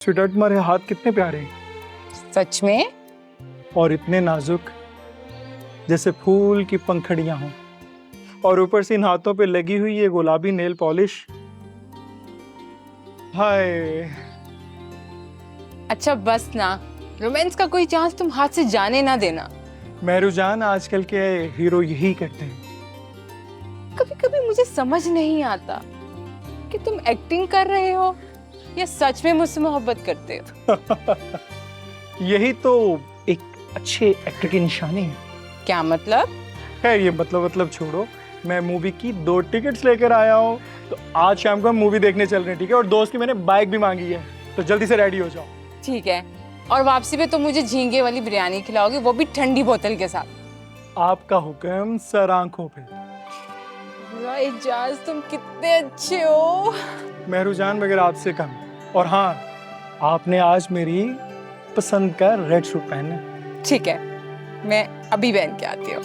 Sweetheart, तुम्हारे हाथ कितने प्यारे हैं सच में? और इतने नाजुक, जैसे फूल की पंखड़ियां हों। और ऊपर से इन हाथों पे लगी हुई ये गुलाबी नेल पॉलिश। हाय। अच्छा बस ना, रोमांस का कोई चांस तुम हाथ से जाने ना देना। मेहरुजान, आजकल के हीरो यही करते हैं। कभी कभी मुझे समझ नहीं आता कि तुम एक्टिंग कर रहे हो या सच में मुझसे मोहब्बत करते हो। यही तो एक अच्छे एक्टर की निशानी है। क्या मतलब? खैर, ये मतलब छोड़ो। मैं मूवी की 2 टिकट्स लेकर आया हूँ, तो आज शाम को हम मूवी देखने चल रहे हैं, ठीक है? और दोस्त की मैंने बाइक भी मांगी है, तो जल्दी से रेडी हो जाओ। ठीक है, और वापसी पे तुम मुझे झींगे वाली बिरयानी खिलाओगे, वो भी ठंडी बोतल के साथ। आपका हुक्म सर आंखों पे। एजाज, तुम कितने अच्छे हो। मेहरुजान वगैरह आपसे कम। और हाँ, आपने आज मेरी पसंद का रेड सूट पहनना है। ठीक है, मैं अभी पहन के आती हूँ।